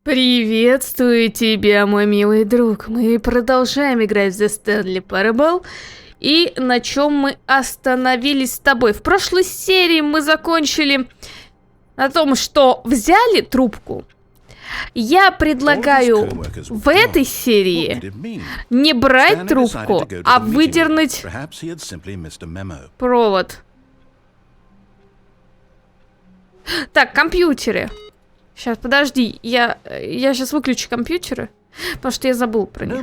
Приветствую тебя, мой милый друг. Мы продолжаем играть в Stanley Parable. И на чем мы остановились с тобой? В прошлой серии мы закончили на том, что взяли трубку. Я предлагаю в этой серии не брать трубку, а выдернуть провод. Так, компьютеры. Сейчас, подожди, я сейчас выключу компьютеры, потому что я забыл про них.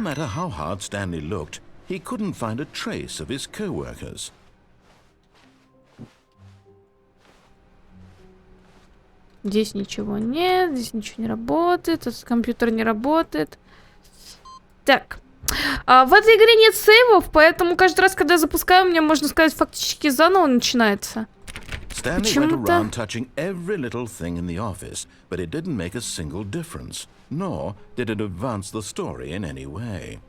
Здесь ничего нет, здесь ничего не работает, этот компьютер не работает. Так, в этой игре нет сейвов, поэтому каждый раз, когда я запускаю, у меня, можно сказать, фактически заново начинается. Stanley went around touching every little thing in the office, but it didn't make a single difference, nor did it advance the story in any way.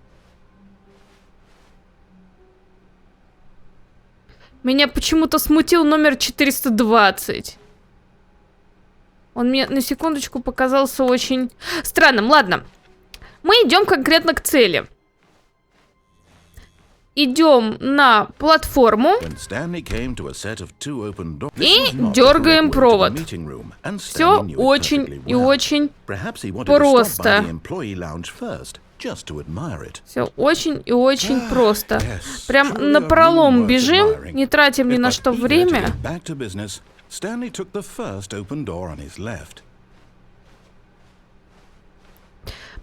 Меня почему-то смутил номер 420. Он мне на секундочку показался очень странным. Ладно, мы идем конкретно к цели. Идем на платформу и дергаем провод. Все очень и очень просто. Все очень и очень просто. Прям напролом бежим, не тратим ни на что время.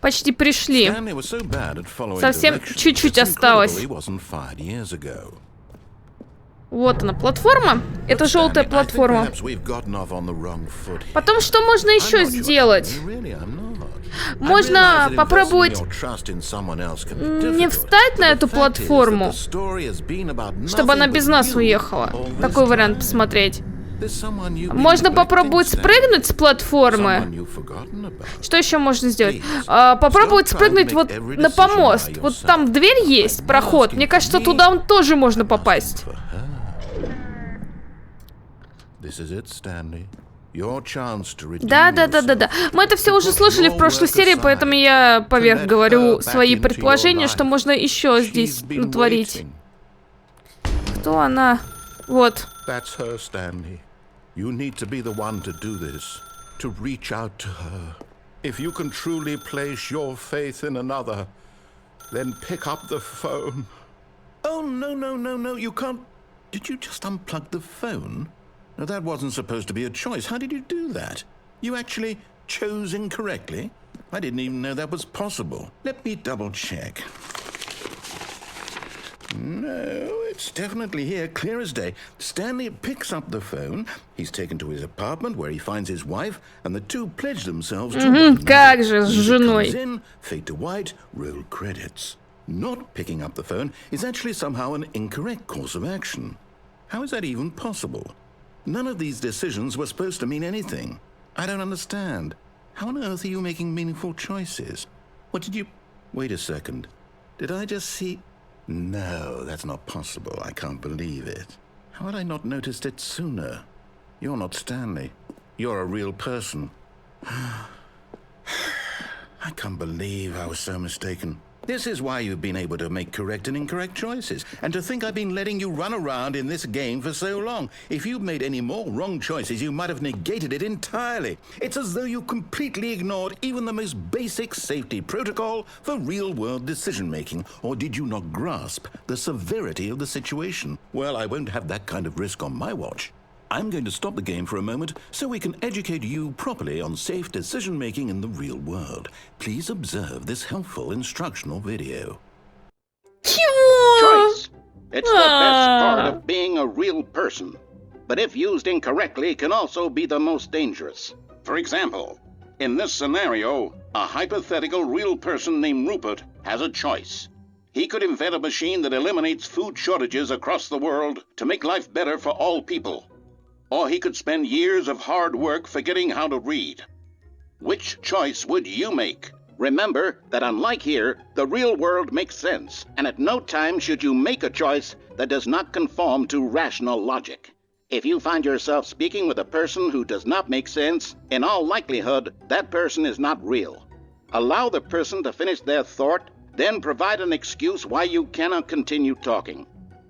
Почти пришли. Совсем чуть-чуть осталось. Вот она, платформа. Это желтая платформа. Потом что можно еще сделать? Можно попробовать не встать на эту платформу, чтобы она без нас уехала. Такой вариант посмотреть. Можно попробовать спрыгнуть с платформы. Что еще можно сделать? Попробовать спрыгнуть вот на помост. Вот там дверь есть, проход. Мне кажется, туда тоже можно попасть. Да. Мы это все уже слышали в прошлой серии, поэтому я поверх говорю свои предположения, что можно еще здесь натворить. Кто она? Вот. You need to be the one to do this, to reach out to her. If you can truly place your faith in another, then pick up the phone. Oh, no, you can't. Did you just unplug the phone? No, that wasn't supposed to be a choice. How did you do that? You actually chose incorrectly? I didn't even know that was possible. Let me double check. No, it's definitely here, clear as day. Stanley picks up the phone. He's taken to his apartment where he finds his wife, and the two pledge themselves to one another. Как же с женой? Comes in, fade to white, roll credits. Not picking up the phone is actually somehow an incorrect course of action. How is that even possible? None of these decisions were supposed to mean anything. I don't understand. How on earth are you making meaningful choices? What did you... Wait a second. Did I just see... No, that's not possible. I can't believe it. How had I not noticed it sooner? You're not Stanley. You're a real person. I can't believe I was so mistaken. This is why you've been able to make correct and incorrect choices. And to think I've been letting you run around in this game for so long. If you'd made any more wrong choices, you might have negated it entirely. It's as though you completely ignored even the most basic safety protocol for real-world decision-making. Or did you not grasp the severity of the situation? Well, I won't have that kind of risk on my watch. I'm going to stop the game for a moment so we can educate you properly on safe decision-making in the real world. Please observe this helpful instructional video. Choice. It's the best part of being a real person. But if used incorrectly, can also be the most dangerous. For example, in this scenario, a hypothetical real person named Rupert has a choice. He could invent a machine that eliminates food shortages across the world to make life better for all people. Or he could spend years of hard work forgetting how to read. Which choice would you make? Remember that unlike here, the real world makes sense, and at no time should you make a choice that does not conform to rational logic. If you find yourself speaking with a person who does not make sense, in all likelihood, that person is not real. Allow the person to finish their thought, then provide an excuse why you cannot continue talking.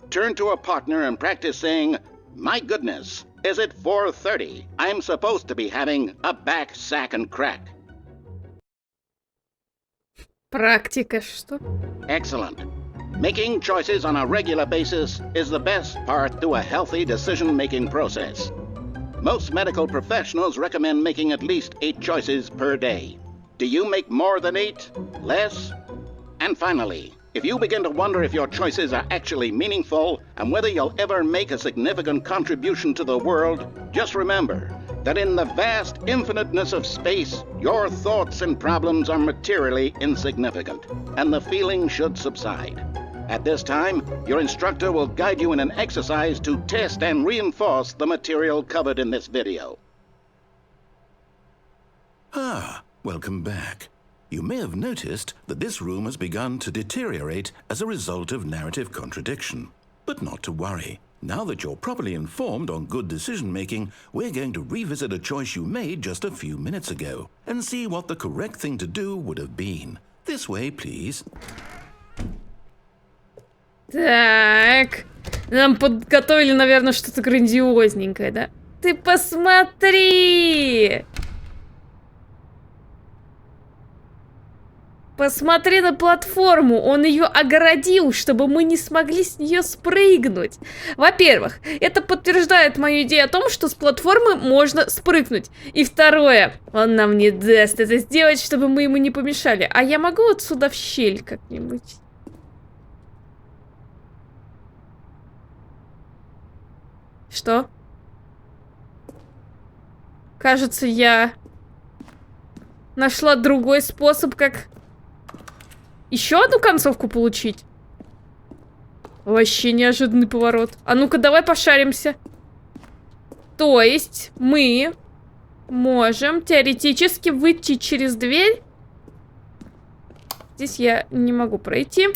Turn to a partner and practice saying, "My goodness, is it 4:30? I'm supposed to be having a back, sack, and crack." Практика, что? Excellent. Making choices on a regular basis is the best part to a healthy decision-making process. Most medical professionals recommend making at least 8 choices per day. Do you make more than 8? Less? And finally, if you begin to wonder if your choices are actually meaningful and whether you'll ever make a significant contribution to the world, just remember that in the vast infiniteness of space, your thoughts and problems are materially insignificant, and the feeling should subside. At this time, your instructor will guide you in an exercise to test and reinforce the material covered in this video. Welcome back. You may have noticed that this room has begun to deteriorate as a result of narrative contradiction. But not to worry. Now that you're properly informed on good decision-making, we're going to revisit a choice you made just a few minutes ago and see what the correct thing to do would have been. This way, please. Так, нам подготовили, наверное, что-то грандиозненькое, да? Ты посмотри! Посмотри на платформу, он ее огородил, чтобы мы не смогли с нее спрыгнуть. Во-первых, это подтверждает мою идею о том, что с платформы можно спрыгнуть. И второе, он нам не даст это сделать, чтобы мы ему не помешали. А я могу вот сюда в щель как-нибудь? Что? Кажется, я нашла другой способ, как еще одну концовку получить. Вообще неожиданный поворот. А ну-ка, давай пошаримся. То есть мы можем теоретически выйти через дверь. Здесь я не могу пройти.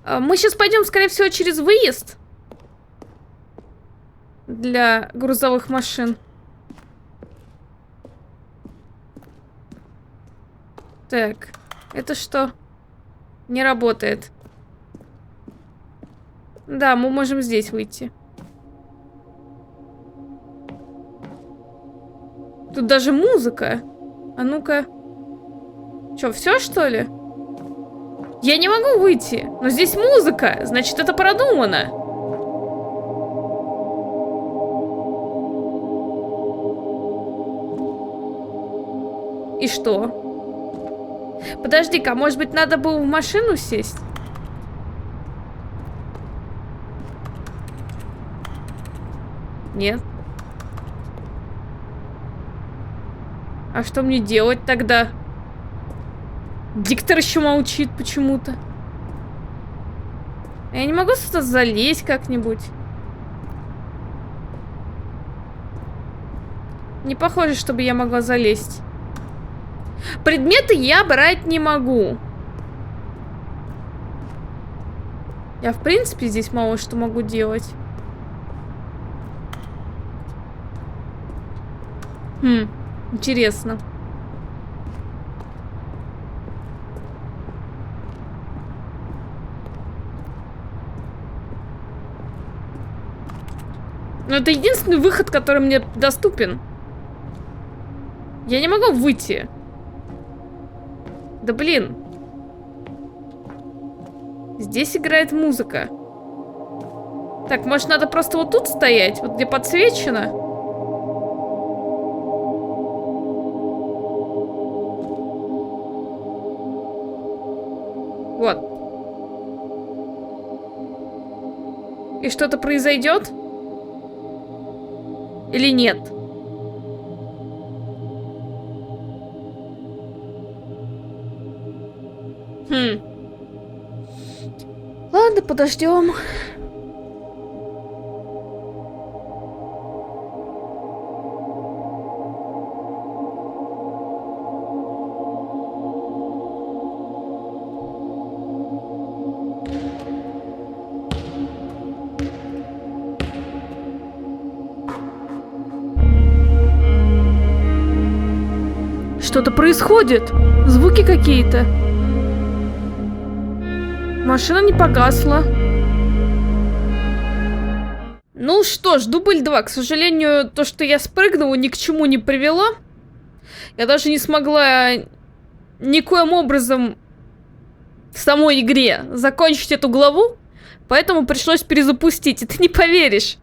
Мы сейчас пойдем, скорее всего, через выезд. Для грузовых машин. Так, это что? Не работает. Да, мы можем здесь выйти. Тут даже музыка. А ну-ка. Чё, все что ли? Я не могу выйти, но здесь музыка, значит, это продумано. И что? Подожди-ка, может быть, надо было в машину сесть? Нет. А что мне делать тогда? Диктор еще молчит почему-то. Я не могу сюда залезть как-нибудь. Не похоже, чтобы я могла залезть. Предметы я брать не могу. Я, в принципе, здесь мало что могу делать. Интересно. Но это единственный выход, который мне доступен. Я не могу выйти. Да блин. Здесь играет музыка. Так, может, надо просто вот тут стоять? Вот где подсвечено? Вот. И что-то произойдет? Или нет? Ладно, подождем. Что-то происходит. Звуки какие-то. Машина не погасла. Ну что ж, дубль 2. К сожалению, то, что я спрыгнула, ни к чему не привело. Я даже не смогла никоим образом в самой игре закончить эту главу, поэтому пришлось перезапустить. И ты не поверишь.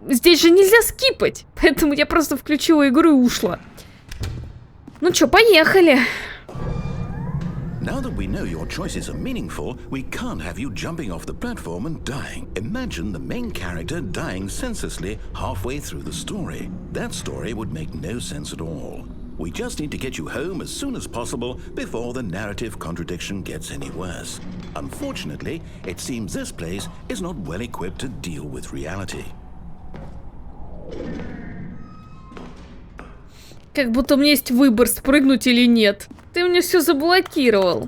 Здесь же нельзя скипать. Поэтому я просто включила игру и ушла. Ну чё, поехали. Now that we know your choices are meaningful, we can't have you jumping off the platform and dying. Imagine the main character dying senselessly halfway through the story. That story would make no sense at all. We just need to get you home as soon as possible before the narrative contradiction gets any worse. Unfortunately, it seems this place is not well equipped to deal with reality. Как будто у меня есть выбор, спрыгнуть или нет. Ты мне все заблокировал.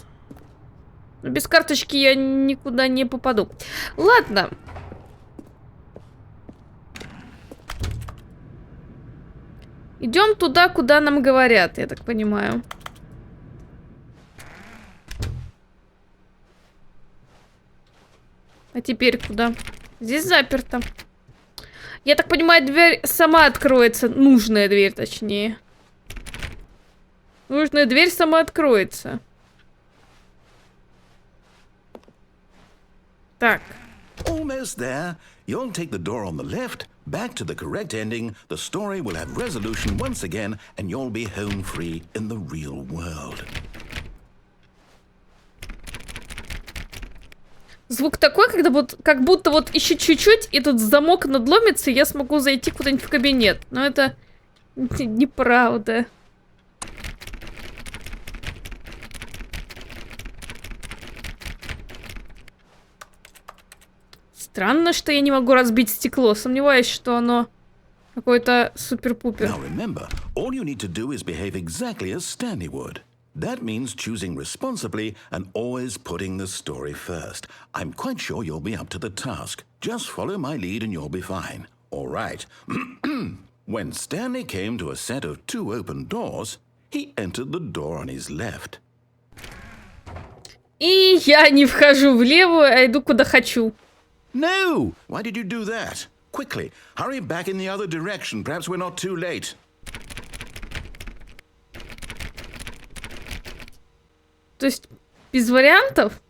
Без карточки я никуда не попаду. Ладно. Идем туда, куда нам говорят, я так понимаю. А теперь куда? Здесь заперто. Я так понимаю, дверь сама откроется. Нужная дверь, точнее. Нужная дверь сама откроется. Так. Almost there. You'll take the door on the left, back to the correct ending. The story will have resolution once again, and you'll be home free in the real world. Звук такой, когда вот, как будто вот еще чуть-чуть, и тут замок надломится, и я смогу зайти куда-нибудь в кабинет. Но это неправда. Странно, что я не могу разбить стекло. Сомневаюсь, что оно какое-то супер-пупер. Now remember, all you need to do is behave exactly as Stanley would. That means choosing responsibly and always putting the story first. I'm quite sure you'll be up to the task. Just follow my lead and you'll be fine. All right. When Stanley came to a set of 2 open doors, he entered the door on his left. И я не вхожу в левую, а иду куда хочу. No! Why did you do that? Quickly, hurry back in the other direction. Perhaps we're not too late. То есть, без вариантов?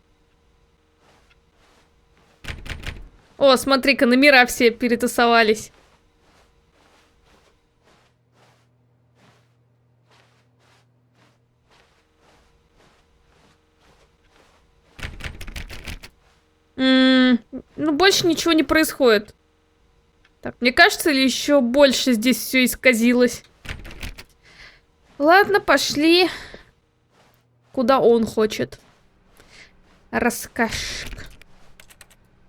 О, смотри-ка, номера все перетасовались. Ну, больше ничего не происходит. Так, мне кажется, или еще больше здесь все исказилось? Ладно, пошли. Куда он хочет. Раскашек.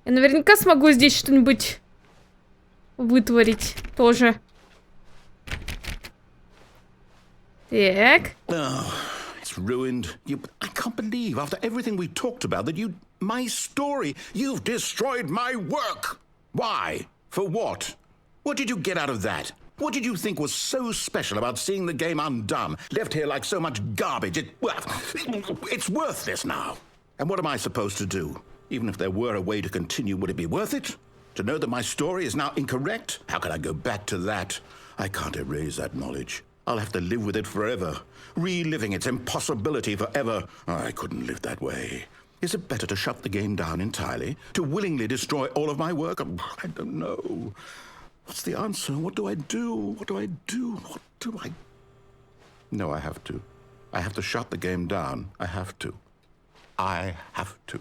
Я наверняка смогу здесь что-нибудь вытворить тоже. Так. It's ruined. I can't believe, after everything we talked about, that you... My story. You've destroyed my work. Why? For what? What did you get out of that? What did you think was so special about seeing the game undone, left here like so much garbage? It's worthless now. And what am I supposed to do? Even if there were a way to continue, would it be worth it? To know that my story is now incorrect? How can I go back to that? I can't erase that knowledge. I'll have to live with it forever, reliving its impossibility forever. I couldn't live that way. Is it better to shut the game down entirely? To willingly destroy all of my work? I don't know. What's the answer? What do I do? What do I do? What do I... No, I have to. I have to shut the game down. I have to. I have to.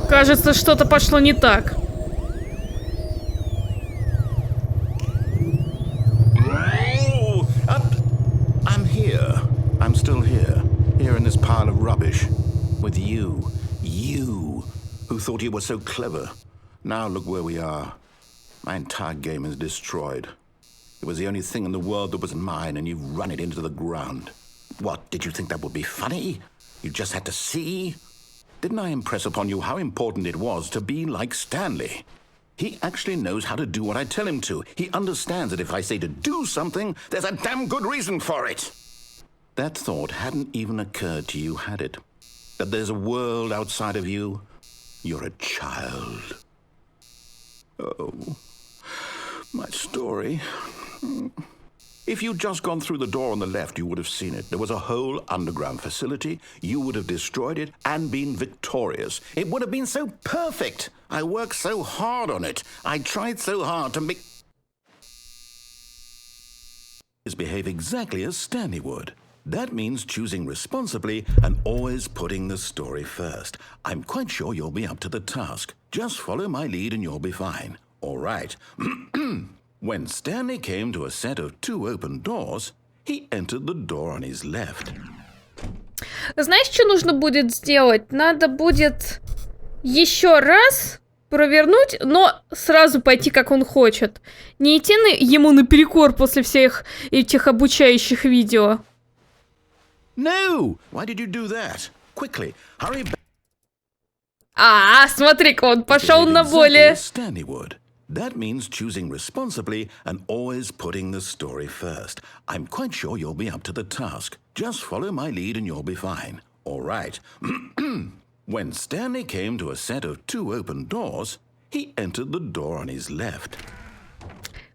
Кажется, что-то пошло не так. I'm still here in this pile of rubbish, with you, who thought you were so clever. Now look where we are. My entire game is destroyed. It was the only thing in the world that was mine, and you've run it into the ground. What, did you think that would be funny? You just had to see? Didn't I impress upon you how important it was to be like Stanley? He actually knows how to do what I tell him to. He understands that if I say to do something, there's a damn good reason for it. That thought hadn't even occurred to you, had it? That there's a world outside of you? You're a child. Oh, my story. If you'd just gone through the door on the left, you would have seen it. There was a whole underground facility. You would have destroyed it and been victorious. It would have been so perfect. I worked so hard on it. I tried so hard to make... behave exactly as Stanley would. That means choosing responsibly and always putting the story first. I'm quite sure you'll be up to the task. Just follow my lead and you'll be fine. All right. When Stanley came to a set of 2 open doors, he entered the door on his left. Знаешь, что нужно будет сделать? Надо будет еще раз провернуть, но сразу пойти, как он хочет. Не идти ему наперекор после всех этих обучающих видео. No! Why did you do that? Quickly, hurry back. Смотри-ка, он пошел на более... Stanley would. That means choosing responsibly and always putting the story first. I'm quite sure you'll be up to the task. Just follow my lead and you'll be fine. All right. When Stanley came to a set of 2 open doors, he entered the door on his left.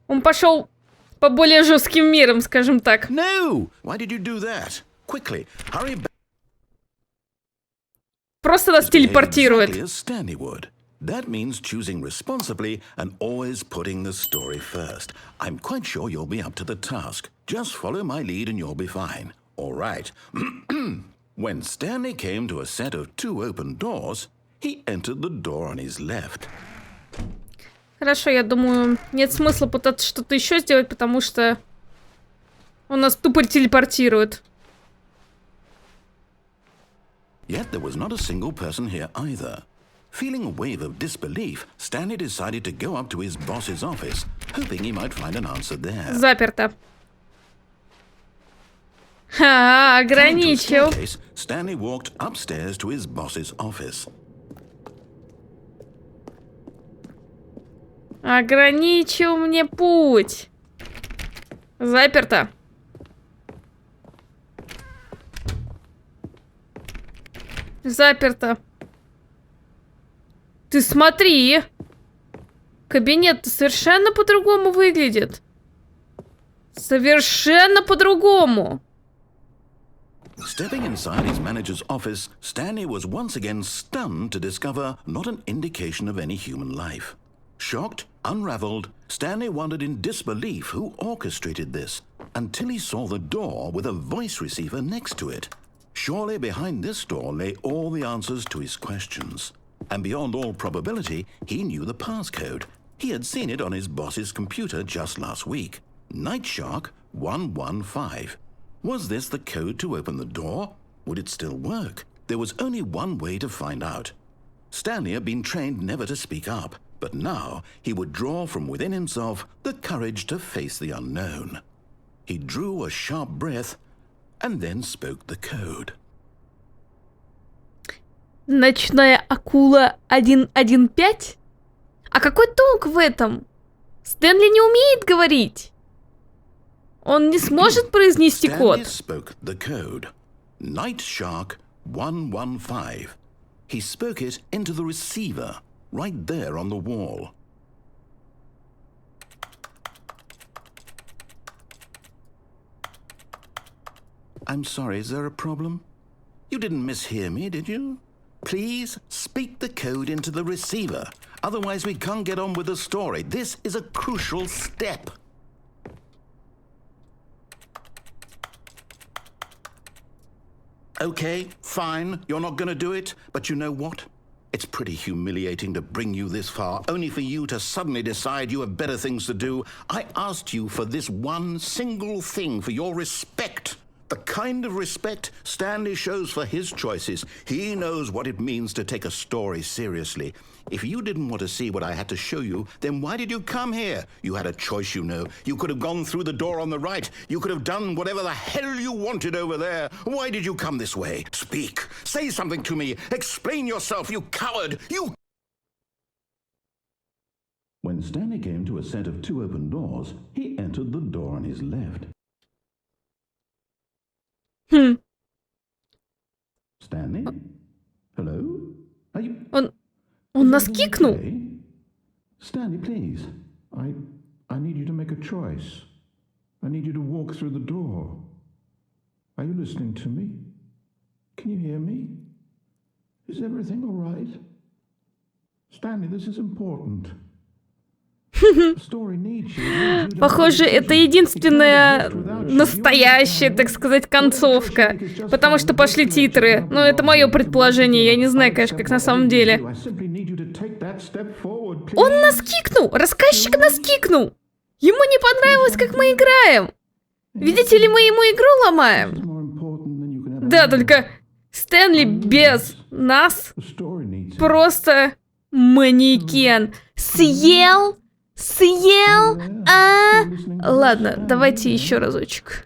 Он пошел по более жестким мерам, скажем так. No! Why did you do that? Quickly, hurry back. Просто нас телепортирует. Stanley would. That means choosing responsibly and always putting the story first. I'm quite sure you'll be up to the task. Just follow my lead and you'll be fine. All right. When Stanley came to a set of 2 open doors, he entered the door on his left. Хорошо, я думаю, нет смысла пытаться что-то еще сделать, потому что он нас тупо телепортирует. Yet there was not a single person here either. Feeling a wave of disbelief, Stanley decided to go up to his boss's office, hoping he might find an answer there. Заперто. Ограничил. Stanley walked upstairs to his boss's office. Ограничил мне путь. Заперто. Заперто. Ты смотри. Кабинет совершенно по-другому выглядит. Совершенно по-другому. Stepping inside his manager's office, Stanley was once again stunned to discover not an indication of any human life. Shocked, unraveled, Stanley wondered in disbelief who orchestrated this, until he saw the door with a voice receiver next to it. Surely behind this door lay all the answers to his questions. And beyond all probability, he knew the passcode. He had seen it on his boss's computer just last week. Nightshark 115. Was this the code to open the door? Would it still work? There was only one way to find out. Stanley had been trained never to speak up, but now he would draw from within himself the courage to face the unknown. He drew a sharp breath and then spoke the code. Ночная акула 115? А какой толк в этом? Стэнли не умеет говорить. Он не сможет произнести код. Stanley spoke the code. Nightshark 115. He spoke it into the receiver, right there on the wall. I'm sorry, is there a problem? You didn't mishear me, did you? Please speak the code into the receiver. Otherwise, we can't get on with the story. This is a crucial step. Okay, fine, you're not going to do it, but you know what? It's pretty humiliating to bring you this far, only for you to suddenly decide you have better things to do. I asked you for this one single thing, for your respect, The kind of respect Stanley shows for his choices. He knows what it means to take a story seriously. If you didn't want to see what I had to show you, then why did you come here? You had a choice, you know. You could have gone through the door on the right. You could have done whatever the hell you wanted over there. Why did you come this way? Speak. Say something to me. Explain yourself, you coward. You... When Stanley came to a set of 2 open doors, he entered the door on his left. Stanley? Hello? Are you... Он нас кикнул. Stanley, please. I need you to make a choice. I need you to walk through the door. Are you listening to me? Can you hear me? Is everything all right? Stanley, this is important. Похоже, это единственная настоящая, так сказать, концовка. Потому что пошли титры. Но это мое предположение, я не знаю, конечно, как на самом деле. Он нас кикнул! Рассказчик нас кикнул! Ему не понравилось, как мы играем! Видите ли, мы ему игру ломаем? Да, только Стэнли без нас просто манекен. Съел! Ладно, давайте еще разочек.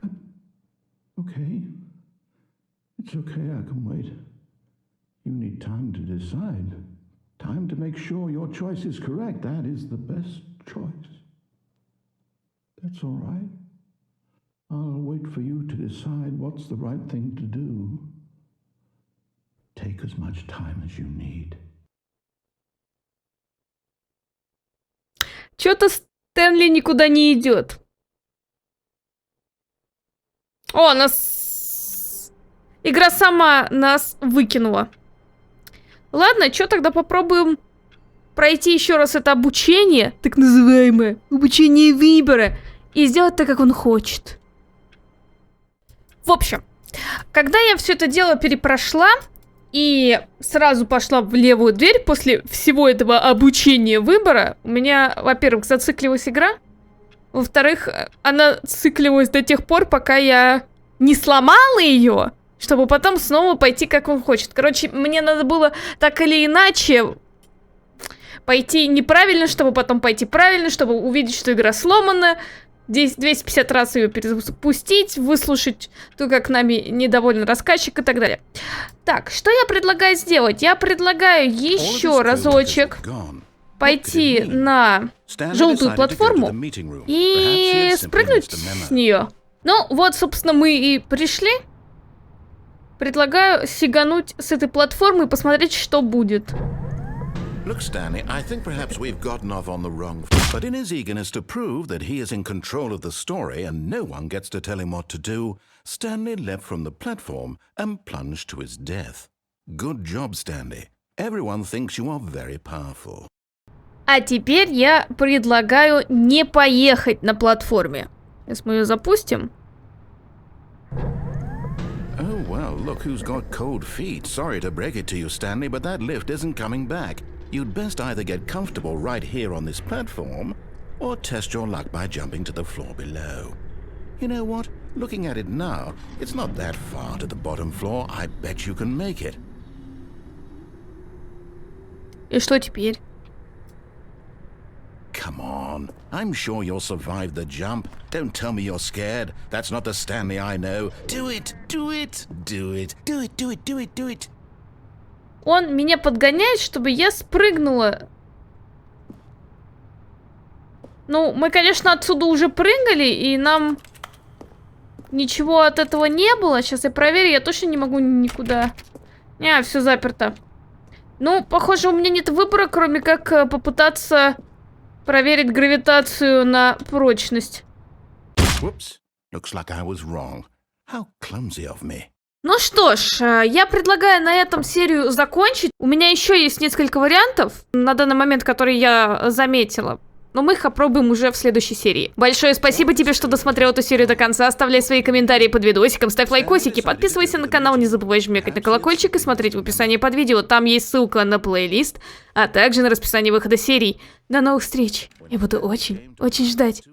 Чё-то Стэнли никуда не идет. О, нас... Игра сама нас выкинула. Ладно, чё тогда попробуем пройти еще раз это обучение, так называемое обучение выбора, и сделать так, как он хочет. В общем, когда я все это дело перепрошла и сразу пошла в левую дверь после всего этого обучения выбора, у меня, во-первых, зациклилась игра, во-вторых, она циклилась до тех пор, пока я не сломала ее, чтобы потом снова пойти, как он хочет. Короче, мне надо было так или иначе пойти неправильно, чтобы потом пойти правильно, чтобы увидеть, что игра сломана, 250 раз ее перезапустить, выслушать то, как нами недоволен рассказчик и так далее. Так, что я предлагаю сделать? Я предлагаю еще разочек пойти на желтую платформу и спрыгнуть с нее. Ну, вот, собственно, мы и пришли. Предлагаю сигануть с этой платформы и посмотреть, что будет. Look, Stanley, I think perhaps we've gotten off on the wrong foot. But in his eagerness to prove that he is in control of the story and no one gets to tell him what to do, Stanley leapt from the platform and plunged to his death. Good job, Stanley. Everyone thinks you are very powerful. А теперь я предлагаю не поехать на платформе. Сейчас мы ее запустим. Oh, well, look who's got cold feet. Sorry to break it to you, Stanley, but that lift isn't coming back. You'd best either get comfortable right here on this platform, or test your luck by jumping to the floor below. You know what? Looking at it now, it's not that far to the bottom floor. I bet you can make it. И что теперь? Come on. I'm sure you'll survive the jump. Don't tell me you're scared. That's not the Stanley I know. Do it! Do it! Do it! Do it! Do it! Do it! Do it! Он меня подгоняет, чтобы я спрыгнула. Ну, мы, конечно, отсюда уже прыгали, и нам ничего от этого не было. Сейчас я проверю, я точно не могу никуда. Не, все заперто. Ну, похоже, у меня нет выбора, кроме как попытаться проверить гравитацию на прочность. Whoops. Looks like I was wrong. How clumsy of me. Ну что ж, я предлагаю на этом серию закончить. У меня еще есть несколько вариантов на данный момент, которые я заметила. Но мы их опробуем уже в следующей серии. Большое спасибо тебе, что досмотрел эту серию до конца. Оставляй свои комментарии под видосиком, ставь лайкосики, подписывайся на канал, не забывай жмякать на колокольчик и смотреть в описании под видео. Там есть ссылка на плейлист, а также на расписание выхода серий. До новых встреч. Я буду очень ждать.